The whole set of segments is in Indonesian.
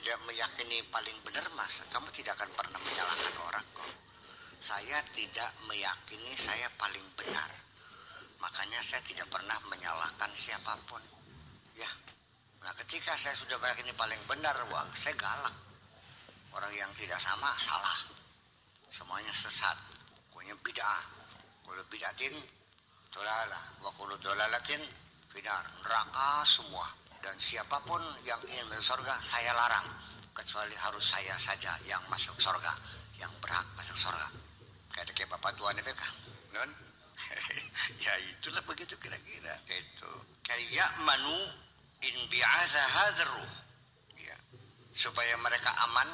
tidak meyakini paling benar, Mas, kamu tidak akan pernah menyalahkan orang kok. Saya tidak meyakini saya paling benar. Makanya saya tidak pernah menyalahkan siapapun. Ya. Nah, ketika saya sudah meyakini paling benar, wah, saya galak. Orang yang tidak sama salah. Semuanya sesat. Pokoknya bid'ah. Kalau bid'atin dolalah, wa kullu dolalatin finar. Neraka semua. Dan siapapun yang ingin masuk surga, saya larang. Kecuali harus saya saja yang masuk surga, yang berhak masuk surga. Kayak Bapak Tuan BK. Non? Ya itulah begitu kira-kira. Itu. Kayak manu in bi'aza hadzal ruh. Ya. Supaya mereka aman,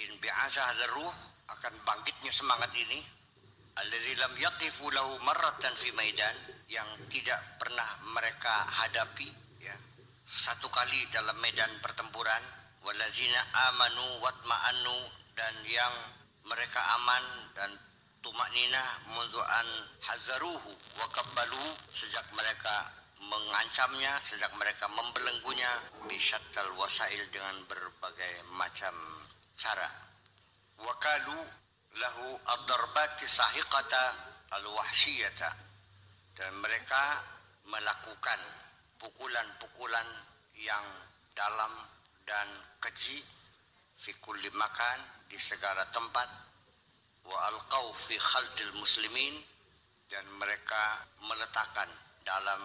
in bi'aza hadzal ruh, akan bangkitnya semangat ini. Alladzi lam yaqifu lahu marratan fi maidan, yang tidak pernah mereka hadapi, ya, satu kali dalam medan pertempuran. Walladzina amanu watma'annu, dan yang mereka aman dan tumaknina mundu an hazaruhu wa kabbaluhu, sejak mereka mengancamnya, sejak mereka membelenggunya, bisyattal wasail, dengan berbagai macam cara. Wakalu lahu ad-darbati sahiqata al-wahsyiyata, dan mereka melakukan pukulan-pukulan yang dalam dan keji, fi kulli makan, di segala tempat, wa alqaw fi khaldil muslimin, dan mereka meletakkan dalam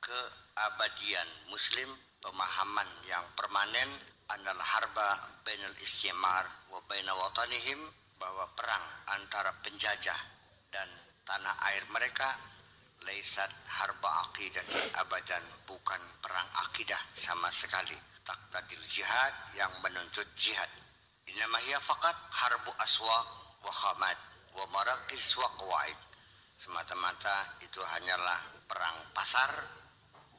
keabadian muslim pemahaman yang permanen, annal harba bainal istimar wa baina watanihim, bahwa perang antara penjajah dan tanah air mereka laisat harba aqidati abadan, bukan perang akidah sama sekali. Taqtadil jihad, yang menuntut jihad. Innama hiya faqat harbu aswaq wa khamad wa marakis wa qawaid. Semata-mata itu hanyalah perang pasar,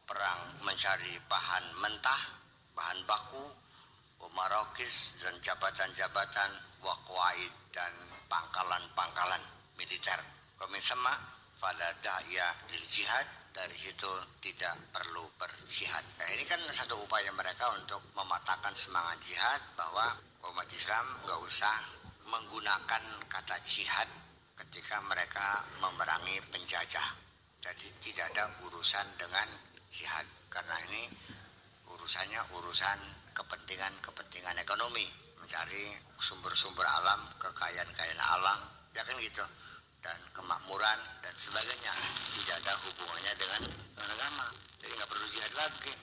perang mencari bahan mentah, bahan baku, wa marakis, dan jabatan-jabatan, wa qawaid, dan pangkalan-pangkalan militer. Kami sama pada da'ya lil jihad, dari situ tidak perlu berjihad. Nah, ini kan satu upaya mereka untuk mematahkan semangat jihad, bahwa umat Islam nggak usah menggunakan kata jihad ketika mereka memerangi penjajah. Jadi tidak ada urusan dengan jihad, karena ini urusannya urusan kepentingan ekonomi, mencari sumber-sumber alam, kekayaan alam, ya kan gitu, dan kemakmuran dan sebagainya. Tidak ada hubungannya dengan agama. Jadi nggak perlu jihad lagi.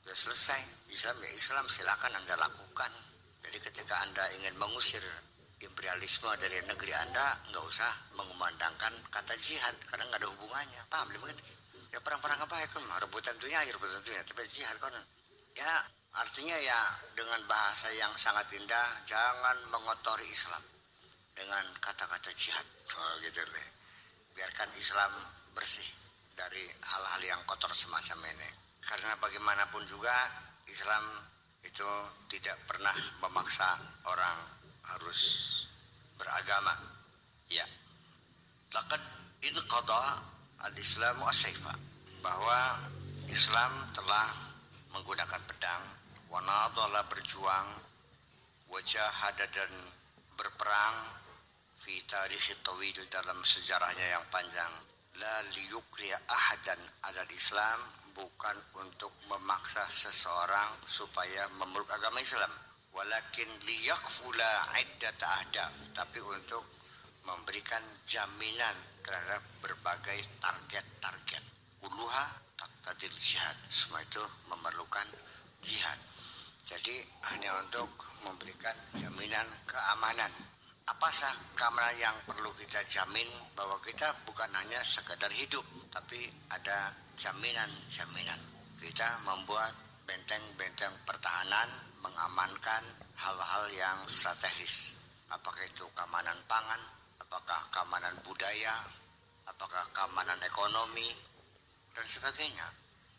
Sudah selesai. Islam ya Islam, silakan Anda lakukan. Jadi ketika Anda ingin mengusir imperialisme dari negeri Anda, nggak usah mengumandangkan kata jihad, karena nggak ada hubungannya. Paham belum? Ya perang-perang apa ya kan? Rebutan dunia, tapi jihad kan. Ya artinya ya dengan bahasa yang sangat indah, jangan mengotori Islam dengan kata-kata jihad. Oh, gitu deh. Biarkan Islam bersih dari hal-hal yang kotor semacam ini. Karena bagaimanapun juga Islam itu tidak pernah memaksa orang harus beragama. Ya. Laqad inqada al-Islamu as-sayfa, bahwa Islam telah menggunakan pedang, wa nadala, berjuang, wajahada, dan berperang, fi tarikh tawil, dalam sejarahnya yang panjang. La liyukriya ahadan alal Islam, bukan untuk memaksa seseorang supaya memeluk agama Islam, walakin liyakfula iddata ahdaf, tapi untuk memberikan jaminan terhadap berbagai target-target. Uluha taqtadil jihad, semua itu memerlukan jihad. Jadi hanya untuk memberikan jaminan keamanan. Apakah keamanan yang perlu kita jamin? Bahwa kita bukan hanya sekedar hidup, tapi ada jaminan-jaminan. Kita membuat benteng-benteng pertahanan, mengamankan hal-hal yang strategis. Apakah itu keamanan pangan, apakah keamanan budaya, apakah keamanan ekonomi, dan sebagainya.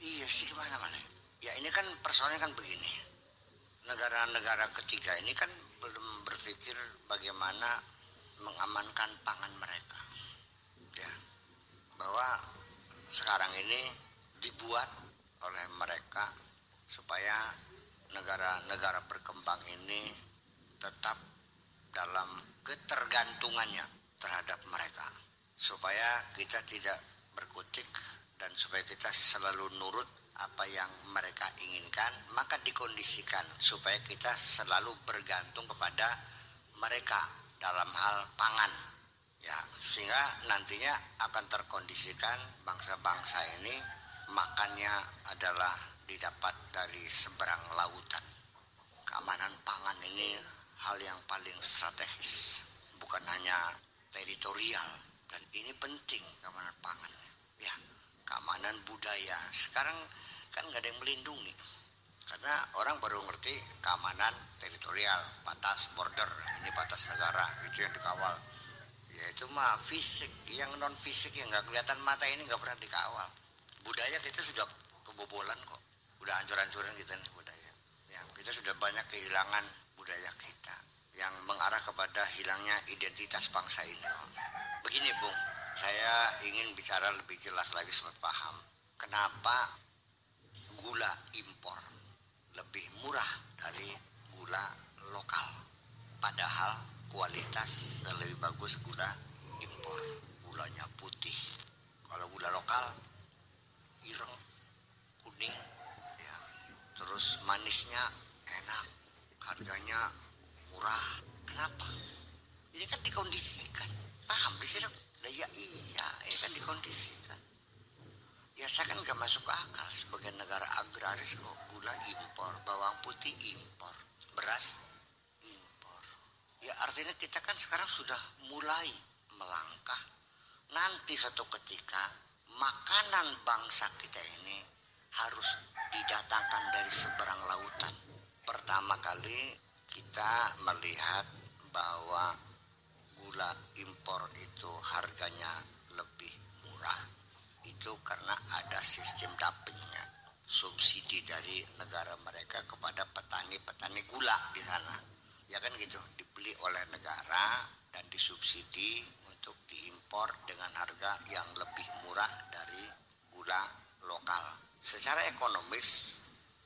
Iya sih, gimana-mana. Ya ini kan persoalannya kan begini. Negara-negara ketiga ini kan belum berpikir bagaimana mengamankan pangan mereka. Ya, bahwa sekarang ini dibuat oleh mereka supaya negara-negara berkembang ini tetap dalam ketergantungannya terhadap mereka, supaya kita tidak berkutik dan supaya kita selalu nurut apa yang mereka inginkan, maka dikondisikan supaya kita selalu bergantung kepada mereka dalam hal pangan, ya, sehingga nantinya akan terkondisikan bangsa-bangsa ini makannya adalah didapat dari seberang lautan. Keamanan pangan ini hal yang paling strategis, bukan hanya teritorial, dan ini penting keamanan pangan. Ya, keamanan budaya. Sekarang kan nggak ada yang melindungi, karena orang baru ngerti keamanan teritorial, batas border, ini batas negara, itu yang dikawal. Ya itu mah fisik, yang non fisik yang nggak kelihatan mata ini nggak pernah dikawal. Budaya kita sudah kebobolan kok, udah hancur-hancuran kita nih budaya. Ya, kita sudah banyak kehilangan budaya kita yang mengarah kepada hilangnya identitas bangsa ini. Begini Bung, saya ingin bicara lebih jelas lagi supaya paham kenapa gula impor lebih murah dari gula lokal, padahal kualitas lebih bagus gula impor. Gulanya putih, kalau gula lokal ireng, kuning, ya, terus manisnya enak, harganya murah. Kenapa? Ini kan dikondisikan. Paham di sini? Ya iya, ini kan dikondisikan. Ya saya kan gak masuk akal sebagai negara agraris kok gula impor, bawang putih impor, beras impor. Ya artinya kita kan sekarang sudah mulai melangkah. Nanti suatu ketika makanan bangsa kita ini harus didatangkan dari seberang lautan. Pertama kali kita melihat bahwa gula impor itu harganya lebih murah. Itu karena ada sistem dumpingnya, subsidi dari negara mereka kepada petani-petani gula di sana. Ya kan gitu, dibeli oleh negara dan disubsidi untuk diimpor dengan harga yang lebih murah dari gula lokal. Secara ekonomis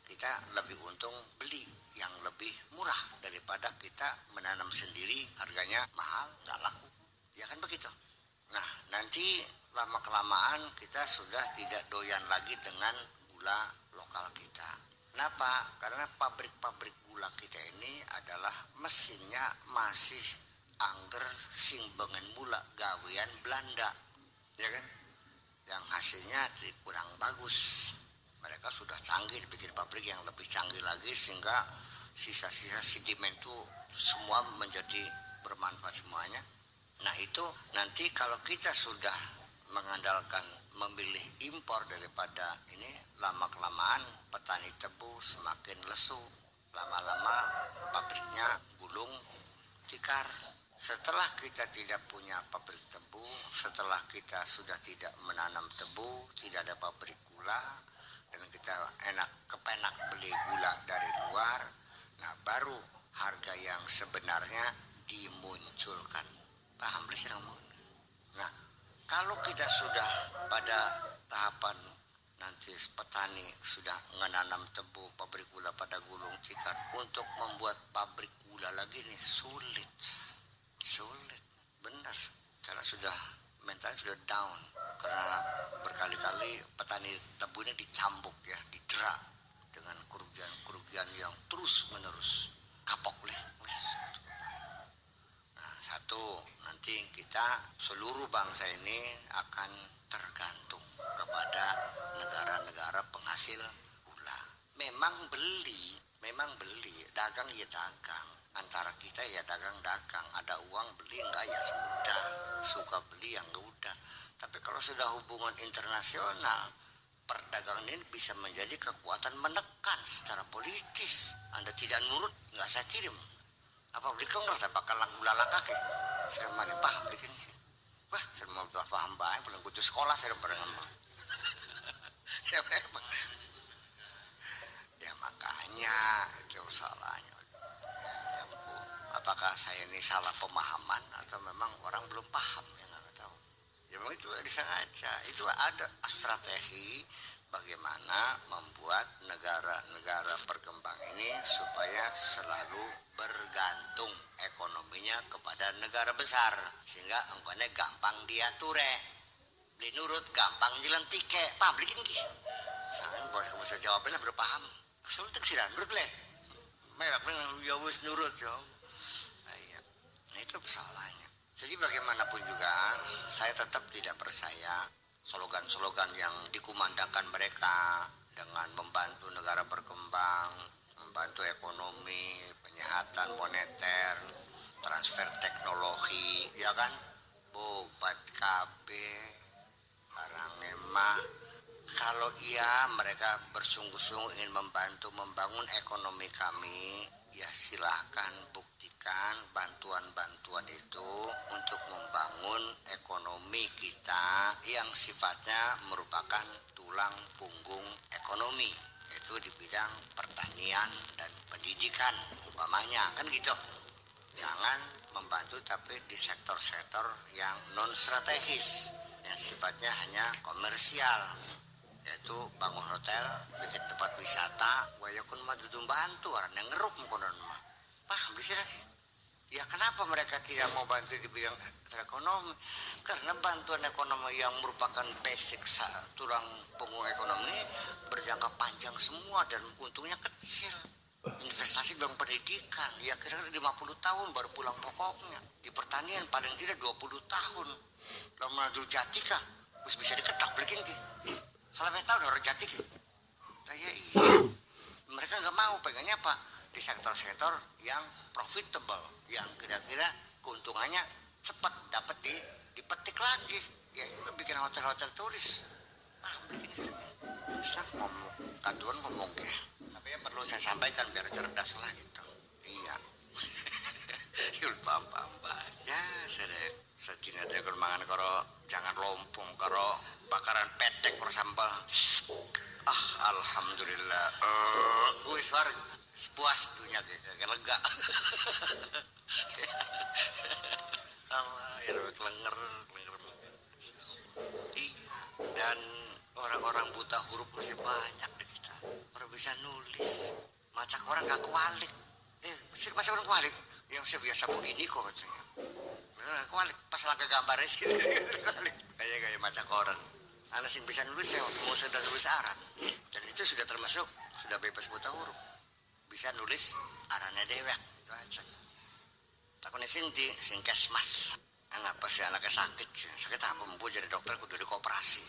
kita lebih untung beli yang lebih murah daripada kita menanam sendiri, harganya mahal, nggak laku. Ya kan begitu. Nah, nanti lama-kelamaan kita sudah tidak doyan lagi dengan gula lokal kita. Kenapa? Karena pabrik-pabrik gula kita ini adalah mesinnya masih angger sing bengen mula gawean Belanda. Ya kan? Yang hasilnya kurang bagus. Mereka sudah canggih bikin pabrik yang lebih canggih lagi sehingga sisa-sisa sedimen itu semua menjadi bermanfaat semuanya. Nah itu nanti kalau kita sudah mengandalkan memilih impor daripada ini, lama-kelamaan petani tebu semakin lesu. Lama-lama pabriknya gulung tikar. Setelah kita tidak punya pabrik tebu, setelah kita sudah tidak menanam tebu, tidak ada pabrik gula, dan kita kepenak beli gula dari luar, nah baru harga yang sebenarnya dimunculkan. Paham sih kamu? Nah, kalau kita sudah pada tahapan nanti petani sudah menanam tebu, pabrik gula pada gulung tikar, untuk membuat pabrik gula lagi nih sulit, benar. Karena sudah mentalnya sudah down, karena berkali-kali petani tebu ini dicambuk ya, didera dengan kerugian yang terus menerus, kapok leh. Nah, satu, nanti kita seluruh bangsa ini akan tergantung kepada negara-negara penghasil gula. Memang beli, dagang ya dagang, antara kita ya dagang, ada uang beli enggak ya sudah, suka beli yang enggak udah. Tapi kalau sudah hubungan internasional, perdagangan ini bisa menjadi kekuatan menekan secara politis. Anda tidak nurut, enggak saya kirim. Apa beli kau nggak bakal gula langka ke? Saya mana paham bikin. Wah, saya mau paham baik, belum kudu sekolah saya pernah ngomong. Ya makanya itu salahnya. Ya, apakah saya ini salah pemahaman atau memang orang belum paham, ya nggak tahu. Ya memang itu disengaja. Itu ada strategi bagaimana membuat negara-negara berkembang ini selalu bergantung ekonominya kepada negara besar, sehingga engkone gampang diatur, beli nurut gampang jalan tike publikin ki. Sangan boleh bisa jawabnya berpaham. Keselutek sih nurut leh. Mereka ya wis nurut yo. Nah itu persoalannya. Jadi bagaimanapun juga saya tetap tidak percaya slogan-slogan yang dikumandangkan mereka dengan membantu negara berkembang, membantu ekonomi, penyehatan moneter, transfer teknologi, ya kan? Bobat KB, barang emah. Kalau iya mereka bersungguh-sungguh ingin membantu membangun ekonomi kami, ya silahkan buktikan bantuan-bantuan itu untuk membangun ekonomi kita yang sifatnya merupakan tulang punggung ekonomi, yaitu di bidang pertanian dan pendidikan umpamanya, kan gitu. Jangan membantu tapi di sektor-sektor yang non strategis, yang sifatnya hanya komersial, yaitu bangun hotel, bikin tempat wisata, wayakun mah dudu bantu orang yang ngerup mengkonon mah. Paham bisa lagi? Ya kenapa mereka tidak mau bantu di bidang ekonomi? Karena bantuan ekonomi yang merupakan basic tulang punggung ekonomi berjangka panjang semua dan untungnya kecil. Investasi dalam pendidikan, ya kira-kira 50 tahun baru pulang pokoknya. Di pertanian paling tidak 20 tahun. Lalu menadul jatika, bisa diketok belikin ki. Selama tahun orang jati ki. Iya. Mereka nggak mau, pengennya apa? Di sektor-sektor yang profitable, yang kira-kira keuntungannya cepat dapat dipetik lagi. Ya bikin hotel-hotel turis. Bikin ngomong, kaduan ngomong ya. Tapi yang perlu saya sampaikan biar cerdas lah gitu. Iya. Yul paham ya sedek. Sakina teh keur mangan karo jangan lompong karo bakaran petek karo sambal. Alhamdulillah. Wis wareg puas dunya ge lega. Allah ya klenger. Dan orang-orang buta huruf masih banyak di kita. Orang bisa nulis. Macak orang gak kualik. Macak orang kualik. Yang saya biasa begini kok katanya. Kualik pas langkah gambarnya gitu. Kayak macak orang. Anak sing bisa nulis ya mau sudah nulis aran. Dan itu sudah termasuk sudah bebas buta huruf. Bisa nulis arannya dewek. Itu aja. Takutnya sing kesmas. Ngapa sih anaknya sakit? Sakit apa? Mau jadi dokter kudu di koperasi.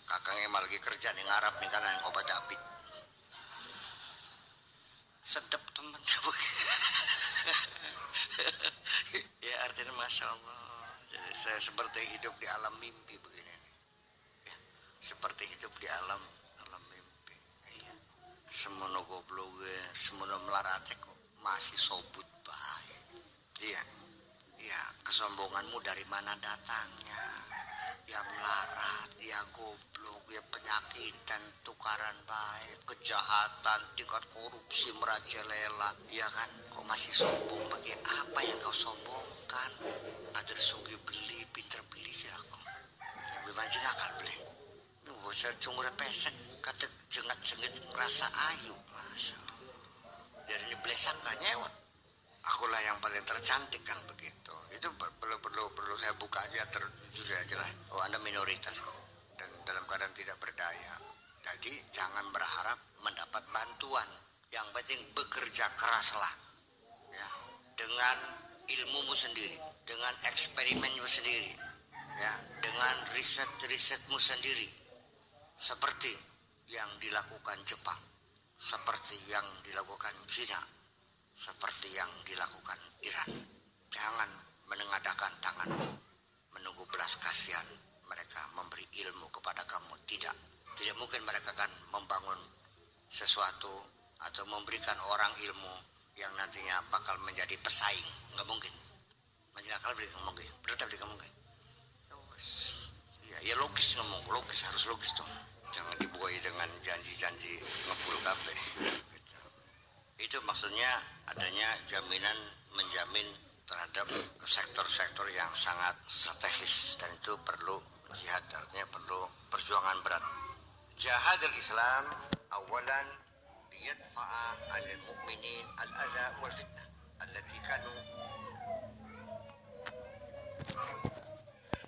Kakangnya malah lagi kerja nih ngarap nih kan yang obat abit. Sedep temen. Ya artinya Masya Allah. Jadi saya seperti hidup di alam mimpi begini. Ya, seperti hidup di alam mimpi. Iya. Semono goblok, semono melarate kok masih sobut baik. Iya. Ya, kesombonganmu dari mana datangnya? Ya melarat, ya goblok, ya penyakitan, tukaran baik, kejahatan, tingkat korupsi merajalela. Ya kan, kok masih sombong? Bagi apa yang kau sombongkan? Ada sungguh beli, pinter beli sih aku. Beli mancing akal beli. Saya cunggur pesek, kata jengat-jengit merasa ayu. Masya Allah. Dari ini blesak gak nyewot. Akulah yang paling tercantik kan begitu. Itu perlu saya buka aja terjujur aja lah. Oh Anda minoritas kok dan dalam keadaan tidak berdaya. Jadi jangan berharap mendapat bantuan. Yang penting bekerja keraslah. Ya, dengan ilmumu sendiri, dengan eksperimenmu sendiri, ya, dengan risetmu sendiri. Seperti yang dilakukan Jepang, seperti yang dilakukan Cina, seperti yang dilakukan Iran. Jangan menengadakan tangan, menunggu belas kasihan mereka memberi ilmu kepada kamu. Tidak mungkin mereka akan membangun sesuatu atau memberikan orang ilmu yang nantinya bakal menjadi pesaing. Nggak mungkin. Majelis akal beri ngomong gitu, berarti beri ngomong gitu. Ya logis ngomong, harus logis dong. Jangan dibuai dengan janji-janji ngepul kabeh. Itu maksudnya adanya jaminan menjamin terhadap sektor-sektor yang sangat strategis dan itu perlu jihad, artinya perlu perjuangan berat. Jihadul Islam awalan liyadfa'a 'anil mu'minin al-adha wal fitnah allati